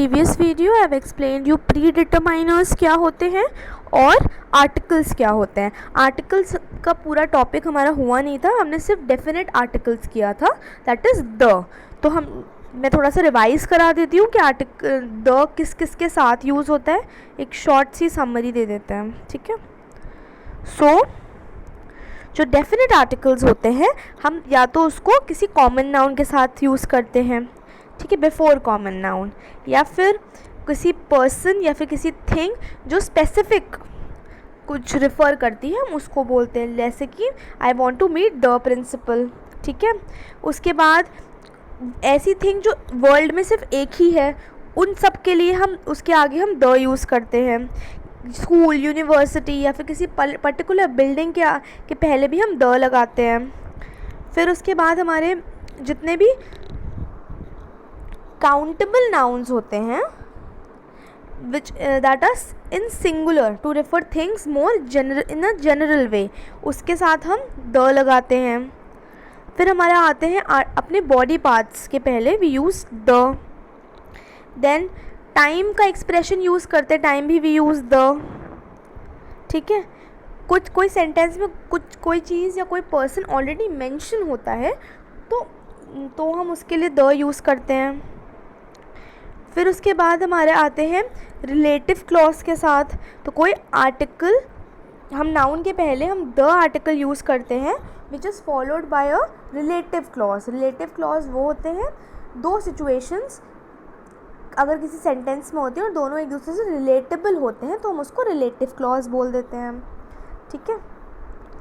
Previous video I have explained you pre determiners क्या होते हैं और आर्टिकल्स क्या होते हैं। आर्टिकल्स का पूरा टॉपिक हमारा हुआ नहीं था, हमने सिर्फ डेफिनेट आर्टिकल्स किया था, दैट इज़ द। तो मैं थोड़ा सा रिवाइज़ करा देती हूँ कि आर्टिकल द किस किस के साथ यूज़ होता है, एक शॉर्ट सी समरी दे देते हैं, ठीक है। सो जो डेफिनेट आर्टिकल्स होते हैं हम या तो उसको किसी कॉमन नाउन के साथ यूज़ करते हैं, ठीक है, बिफोर कॉमन नाउन, या फिर किसी पर्सन या फिर किसी थिंग जो स्पेसिफिक कुछ रिफ़र करती है हम उसको बोलते हैं, जैसे कि I want to meet the principal, ठीक है। उसके बाद ऐसी थिंग जो वर्ल्ड में सिर्फ एक ही है उन सब के लिए हम उसके आगे हम द यूज़ करते हैं। स्कूल, यूनिवर्सिटी या फिर किसी पर्टिकुलर बिल्डिंग के पहले भी हम द लगाते हैं। फिर उसके बाद हमारे जितने भी काउंटेबल नाउन्स होते हैं which that are in singular to refer things more general in a general way, उसके साथ हम द लगाते हैं। फिर हमारा आते हैं अपने बॉडी पार्ट्स के पहले we use the. Then time का एक्सप्रेशन यूज़ करते टाइम भी वी यूज़ द, ठीक है। कोई सेंटेंस में कोई चीज़ या कोई पर्सन ऑलरेडी मेंशन होता है तो हम उसके लिए द यूज़ करते हैं। फिर उसके बाद हमारे आते हैं रिलेटिव क्लॉज के साथ। तो कोई आर्टिकल हम नाउन के पहले हम द आर्टिकल यूज़ करते हैं which is followed by a relative clause. Relative clause वो होते हैं दो सिचुएशंस अगर किसी सेंटेंस में होते हैं और दोनों एक दूसरे से रिलेटेबल होते हैं तो हम उसको रिलेटिव क्लॉज बोल देते हैं, ठीक है।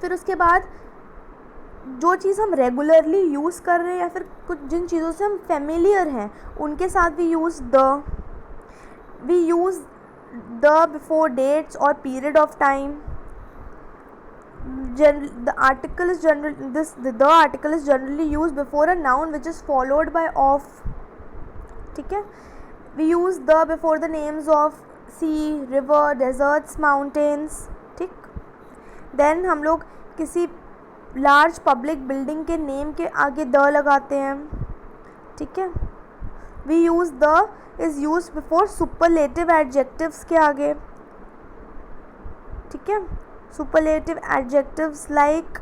फिर उसके बाद जो चीज़ हम रेगुलरली यूज़ कर रहे हैं या फिर कुछ जिन चीज़ों से हम फेमिलियर हैं उनके साथ भी यूज़ द बिफोर डेट्स और period of time. The article is generally used before a noun which is followed by of, ठीक है। We use the before the names of sea, river, deserts, mountains, ठीक। Then हम लोग किसी large public building के name के आगे the लगाते हैं, ठीक है। We use the is used before superlative adjectives के आगे, ठीक है। Superlative adjectives like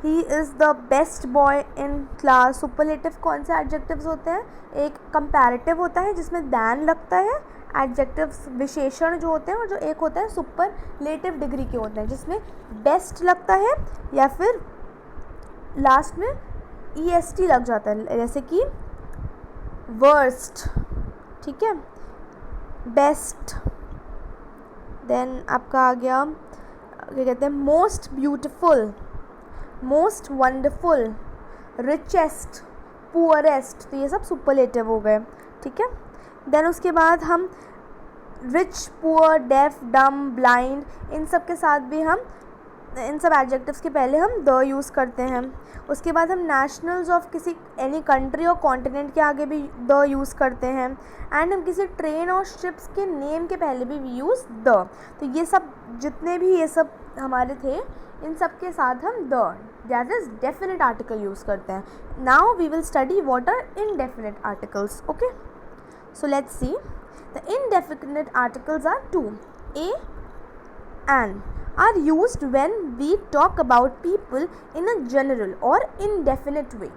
he is the best boy in class। Superlative कौन से adjectives होते हैं? एक comparative होता है जिसमें than लगता है, adjectives विशेषण जो होते हैं, और जो एक होता है superlative डिग्री के होते हैं जिसमें best लगता है या फिर लास्ट में est लग जाता है, जैसे कि worst, ठीक है, best। देन आपका आ गया क्या कहते हैं, most beautiful, most wonderful, richest, poorest, तो ये सब सुपरलेटिव हो गए, ठीक है। देन उसके बाद हम रिच, पुअर, डेफ, डम, ब्लाइंड, इन सब के साथ भी हम इन सब एडजेक्टिव्स के पहले हम द यूज़ करते हैं। उसके बाद हम नेशनल्स ऑफ किसी एनी कंट्री और कॉन्टिनेंट के आगे भी द यूज़ करते हैं। एंड हम किसी ट्रेन और शिप्स के नेम के पहले भी वी यूज़ द। तो ये सब जितने भी ये सब हमारे थे इन सब के साथ हम the that is definite article use करते हैं। Now we will study what are indefinite articles, okay. So let's see the indefinite articles are two. A and are used when we talk about people in a general or indefinite way।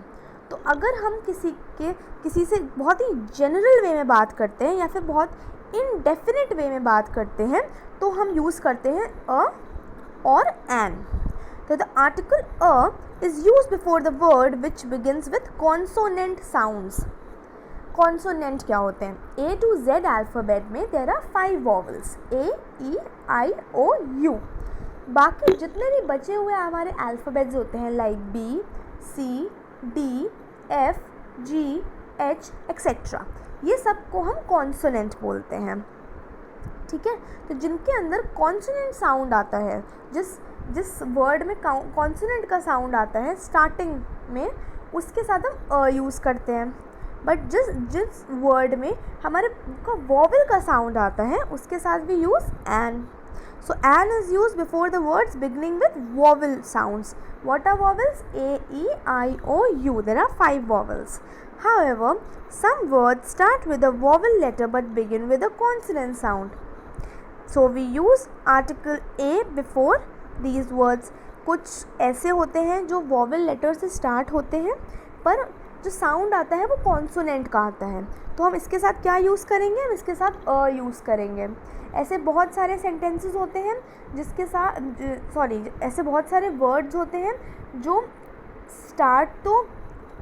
तो अगर हम किसी से बहुत ही general वे में बात करते हैं या फिर बहुत इनडेफिनेट वे में बात करते हैं तो हम यूज़ करते हैं अ और एन। तो the article a is use before the word which begins with consonant sounds. Consonant क्या होते हैं? A to Z अल्फ़ाबेट में there are 5 vowels, A, E, I, O, U। बाकी जितने भी बचे हुए हमारे अल्फ़ाबेट्स होते हैं like B, C, D, F, G, H etcetera, ये सब को हम कॉन्सोनेंट बोलते हैं, ठीक है। तो जिनके अंदर कॉन्सोनेंट साउंड आता है, जिस वर्ड में कॉन्सोनेंट का साउंड आता है स्टार्टिंग में, उसके साथ हम अ यूज़ करते हैं। बट जिस वर्ड में हमारे का वॉवल का साउंड आता है उसके साथ भी use an. So an is used before the words beginning with vowel sounds. What are vowels? A, E, I, O, U. There are 5 vowels. However, some words start with a vowel letter but begin with a consonant sound. So we use article A before these words. कुछ ऐसे होते हैं जो vowel letter से start होते हैं पर जो साउंड आता है वो कॉन्सोनेंट का आता है, तो हम इसके साथ क्या यूज़ करेंगे, हम इसके साथ अ यूज़ करेंगे. ऐसे बहुत सारे सेंटेंसेस होते हैं जिसके साथ ऐसे बहुत सारे वर्ड्स होते हैं जो स्टार्ट तो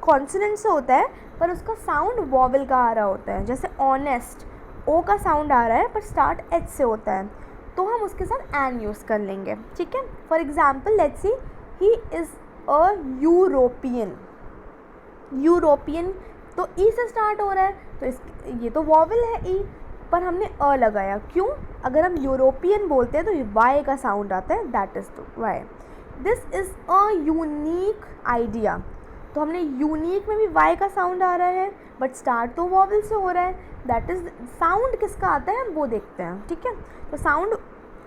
कॉन्सोनेंट से होता है पर उसका साउंड वॉवल का आ रहा होता है. जैसे ऑनेस्ट, ओ का साउंड आ रहा है पर स्टार्ट एच से होता है, तो हम उसके साथ एन यूज़ कर लेंगे. ठीक है. For example let's see, he is a European. European तो ई से स्टार्ट हो रहा है, तो ये तो वॉवल है ई, पर हमने अ लगाया. क्यों? अगर हम यूरोपियन बोलते हैं तो वाई का साउंड आता है, that is the Y. This is a unique idea. तो हमने यूनिक में भी वाई का साउंड आ रहा है बट स्टार्ट तो वॉवल से हो रहा है, दैट इज़ साउंड किसका आता है हम वो देखते हैं. ठीक है. तो साउंड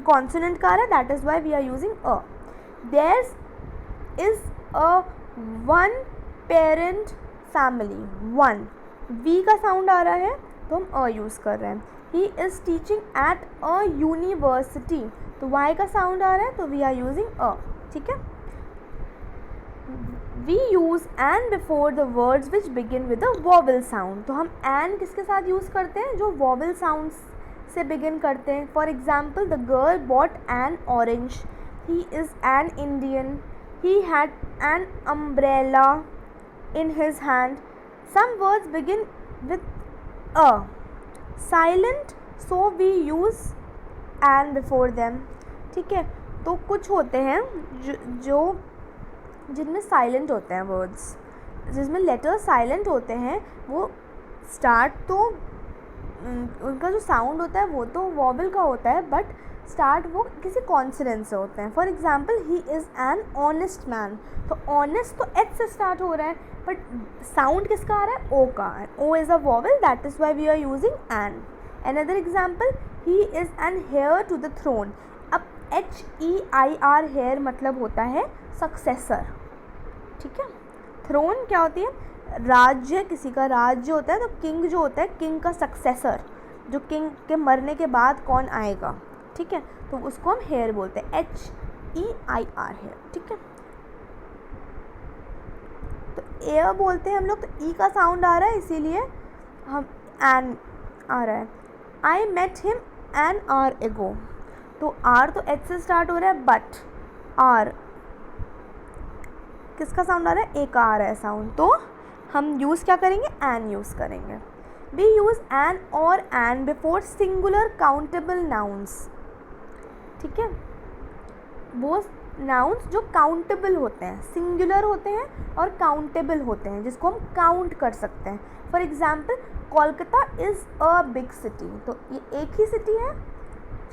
कॉन्सोनेंट का आ रहा है, that is why we are using a. There is a one parent family. One, V का साउंड आ रहा है तो हम अ यूज़ कर रहे हैं. He is teaching at a university, तो वाई का साउंड आ रहा है तो वी आर यूजिंग अ. ठीक है. We use an before the words which begin with a vowel sound. तो हम एन किसके साथ यूज़ करते हैं, जो वॉवल साउंड से बिगिन करते हैं. For example, the girl bot N orange. He is an Indian. He had an umbrella in his hand. Some words begin with a silent, so we use an before them. ठीक है. तो कुछ होते हैं जो जिनमें साइलेंट होते हैं वर्ड्स, जिसमें लेटर साइलेंट होते हैं, वो स्टार्ट तो उनका जो साउंड होता है वो तो वॉवल का होता है बट स्टार्ट वो किसी कॉन्सोनेंट से होते हैं. For example, he is an honest man. तो ऑनेस्ट तो एच से स्टार्ट हो रहा है बट साउंड किसका आ रहा है, ओ का. O is a vowel, that is why we are using an. Another example, he is an heir to the throne. अब HEIR हेयर मतलब होता है सक्सेसर. ठीक है. थ्रोन क्या होती है, राज्य, किसी का राज्य होता है. तो किंग जो होता है, किंग का सक्सेसर, जो किंग के मरने के बाद कौन आएगा. ठीक है. तो उसको हम हेयर बोलते हैं, HEIR हेयर. ठीक है. तो एयर बोलते हैं हम लोग, तो ई का साउंड आ रहा है इसीलिए हम एन आ रहा है. I met him an hour ago. तो आर तो एच से स्टार्ट हो रहा है बट आर किसका साउंड आ रहा है, ए का आ रहा है साउंड, तो हम यूज़ क्या करेंगे, एन यूज़ करेंगे. वी यूज़ एन और an before singular countable nouns. ठीक है. वो नाउन्स जो काउंटेबल होते हैं, सिंगुलर होते हैं और काउंटेबल होते हैं, जिसको हम काउंट कर सकते हैं. For example, Kolkata is a big city. तो ये एक ही सिटी है,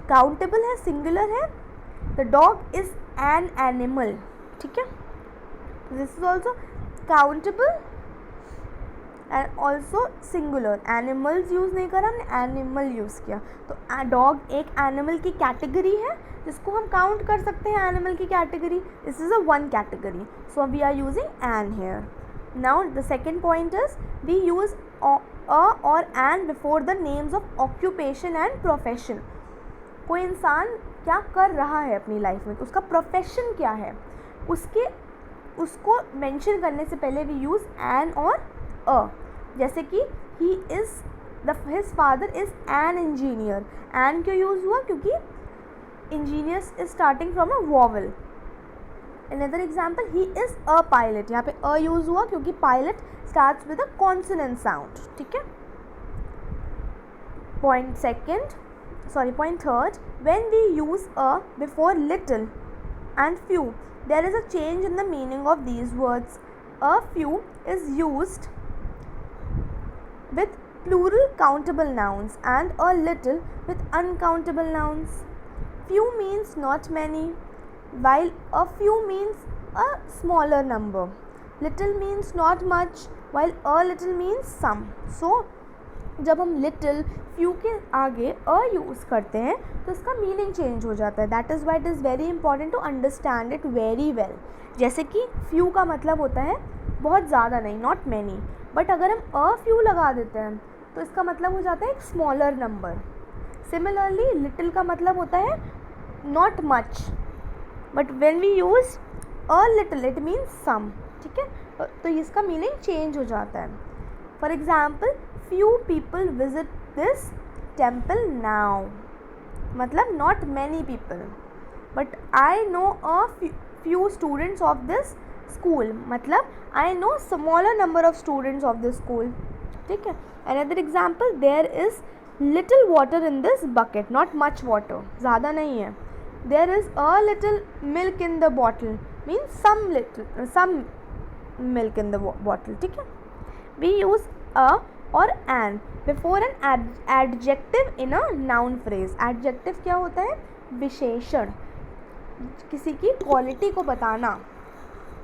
काउंटेबल है, सिंगुलर है. The dog is an animal. ठीक है. This is also countable and also singular. Animals use नहीं करा हमने, एनिमल यूज़ किया. तो डॉग एक एनिमल की कैटेगरी है जिसको हम काउंट कर सकते हैं, एनिमल की category. This is a one category, so we are using an here. Now the second point is, we use a और an before the names of occupation and profession. कोई इंसान क्या कर रहा है अपनी लाइफ में, तो उसका प्रोफेशन क्या है, उसको मेंशन करने से पहले वी यूज़ एन और अ. जैसे कि he is his father is an engineer. An क्यों यूज़ हुआ, क्योंकि engineers is starting from a vowel. Another example, he is a pilot. यहाँ पे अ यूज़ हुआ क्योंकि pilot starts with a consonant sound. ठीक है. Point third, when we use a before little and few, there is a change in the meaning of these words. A few is used with plural countable nouns and a little with uncountable nouns. Few means not many, while a few means a smaller number. Little means not much, while a little means some. So जब हम little, few के आगे a use करते हैं तो इसका meaning change हो जाता है. That is why it is very important to understand it very well. जैसे कि फ्यू का मतलब होता है बहुत ज़्यादा नहीं, नॉट मैनी। बट अगर हम अ फ्यू लगा देते हैं तो इसका मतलब हो जाता है एक स्मॉलर नंबर। सिमिलरली लिटिल का मतलब होता है not much, but when we use a little it means some, ठीक है, तो इसका मीनिंग चेंज हो जाता है। For example few people visit this temple now, मतलब not many people, but I know a few students of this school, मतलब I know smaller number of students of this school, ठीक है। Another example there is little water in this bucket, not much water, ज़्यादा नहीं है। There is a little milk in the bottle means some milk in the bottle, ठीक है। We use a और an before an adjective in a noun phrase. Adjective क्या होता है? विशेषण, किसी की क्वालिटी को बताना,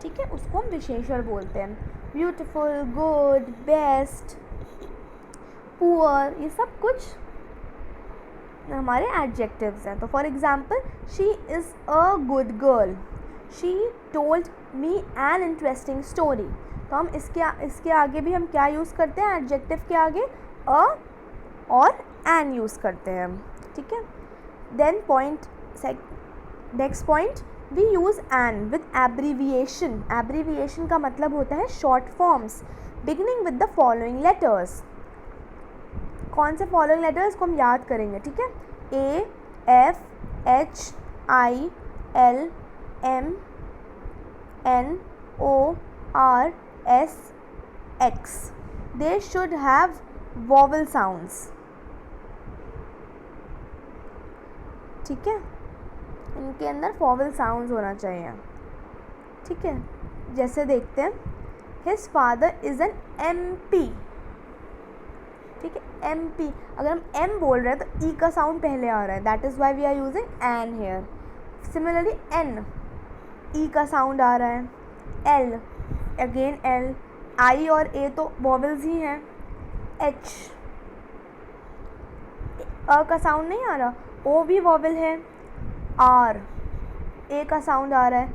ठीक है, उसको हम विशेषण बोलते हैं। ब्यूटीफुल, गुड, बेस्ट, पुअर, ये सब कुछ हमारे एडजेक्टिव्स हैं। तो for example she is a good girl, she told me an interesting story. तो हम इसके आगे भी हम क्या यूज़ करते हैं? एडजेक्टिव के आगे अ और एन यूज़ करते हैं, ठीक है। Then next point, we use an with abbreviation. Abbreviation का मतलब होता है short forms beginning with the following letters. कौन से फॉलोइंग लेटर्स को हम याद करेंगे, ठीक है? A, F, H, I, L, M, N, O, R, S, X. They should have vowel sounds, ठीक है, इनके अंदर vowel sounds होना चाहिए, ठीक है। जैसे देखते हैं, His father is an MP, ठीक है, MP। अगर हम M बोल रहे हैं तो ई का साउंड पहले आ रहा है, that is why we are using an here. Similarly N, E का साउंड आ रहा है। L, अगेन L, I और A तो वॉवल्स ही हैं। H, अ का साउंड नहीं आ रहा, O भी वॉवल है। R, A का साउंड आ रहा है।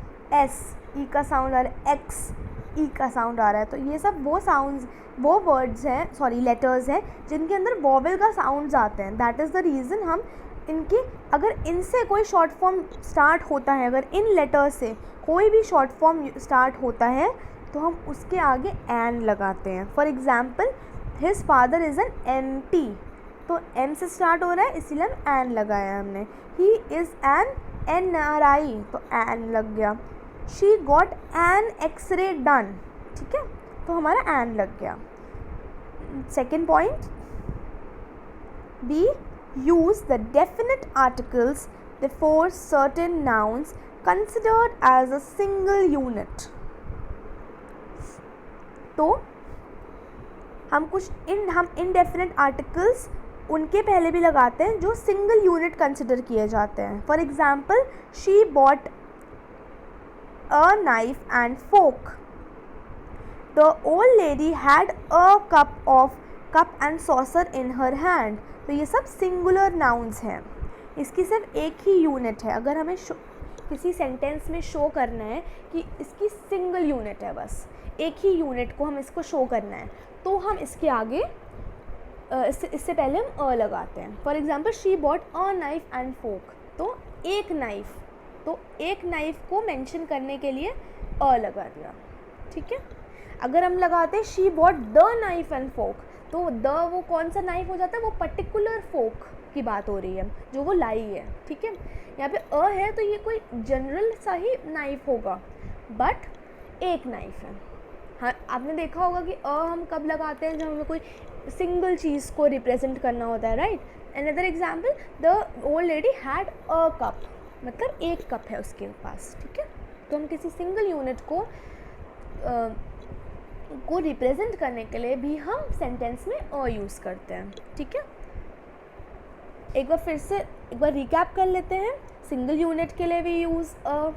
S, ई का साउंड आ रहा है। X, ई का साउंड आ रहा है। तो ये सब वो साउंड्स, वो वर्ड्स हैं, सॉरी लेटर्स हैं, जिनके अंदर वॉवल का साउंड्स आते हैं। दैट इज़ द रीज़न हम इनके, अगर इनसे कोई शॉर्ट फॉर्म स्टार्ट होता है, अगर इन लेटर्स से कोई भी शॉर्ट फॉर्म स्टार्ट होता है तो हम उसके आगे एन लगाते हैं। For example his father is an MP, तो M से स्टार्ट हो रहा है इसीलिए हम एन लगाया हमने। ही इज़ एन NRI, तो एन लग गया। She got an X-ray done, ठीक है, तो हमारा एन लग गया। Second point, we use the definite articles before certain nouns considered as a single unit. तो हम इनडेफिनेट आर्टिकल्स उनके पहले भी लगाते हैं जो सिंगल यूनिट कंसिडर किए जाते हैं। For example she bought a knife and fork, the old lady had a cup and saucer in her hand. तो ये सब सिंगुलर नाउन्स हैं, इसकी सिर्फ एक ही यूनिट है। अगर हमें किसी सेंटेंस में शो करना है कि इसकी सिंगल यूनिट है, बस एक ही यूनिट को हम इसको शो करना है, तो हम इसके आगे इससे पहले हम अ लगाते हैं। For example she bought a knife and fork, तो एक नाइफ, तो एक नाइफ को मेंशन करने के लिए अ लगा दिया, ठीक है। अगर हम लगाते हैं she bought the knife and fork, तो द वो कौन सा नाइफ हो जाता है? वो पर्टिकुलर फोक की बात हो रही है जो वो लाई है, ठीक है। यहाँ पे अ है तो ये कोई जनरल सा ही नाइफ होगा, बट एक नाइफ है। हाँ, आपने देखा होगा कि अ हम कब लगाते हैं? जब हमें कोई सिंगल चीज़ को रिप्रेजेंट करना होता है, right. Another example, the old lady had a cup, मतलब एक कप है उसके पास, ठीक है। तो हम किसी सिंगल यूनिट को रिप्रेजेंट करने के लिए भी हम सेंटेंस में अ यूज़ करते हैं, ठीक है। एक बार रिकैप कर लेते हैं। सिंगल यूनिट के लिए भी यूज़ अ,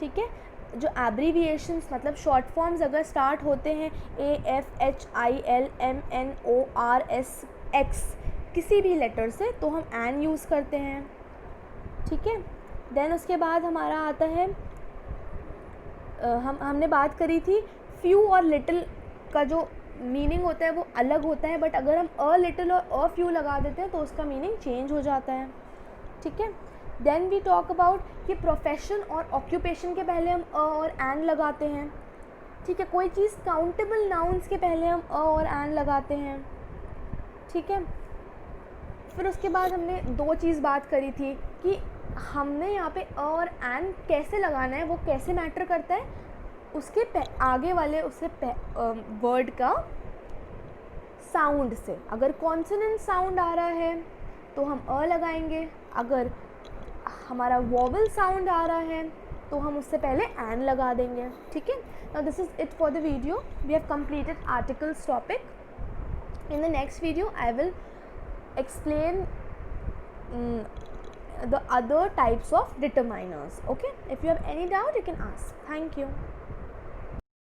ठीक है। जो एब्रीविएशंस मतलब शॉर्ट फॉर्म्स अगर स्टार्ट होते हैं AFHILMNORSX किसी भी लेटर से, तो हम एन यूज़ करते हैं, ठीक है। देन उसके बाद हमारा आता है हमने बात करी थी फ्यू और लिटिल का जो मीनिंग होता है वो अलग होता है, बट अगर हम अ लिटिल और अ फ्यू लगा देते हैं तो उसका मीनिंग चेंज हो जाता है, ठीक है। देन वी टॉक अबाउट कि प्रोफेशन और ऑक्यूपेशन के पहले हम अ और एन लगाते हैं, ठीक है। कोई चीज़ काउंटेबल नाउन्स के पहले हम अ और एन लगाते हैं, ठीक है। फिर उसके बाद हमने दो चीज़ बात करी थी कि हमने यहाँ पे अ और एन कैसे लगाना है, वो कैसे मैटर करता है, उसके आगे वाले उससे वर्ड का साउंड से। अगर कॉन्सोनेंट साउंड आ रहा है तो हम अ लगाएंगे, अगर हमारा वॉवल साउंड आ रहा है तो हम उससे पहले एन लगा देंगे, ठीक है। Now this is it for the video, we have completed articles topic. In the next video I will explain the other types of determiners. Okay, if you have any doubt you can ask. Thank you.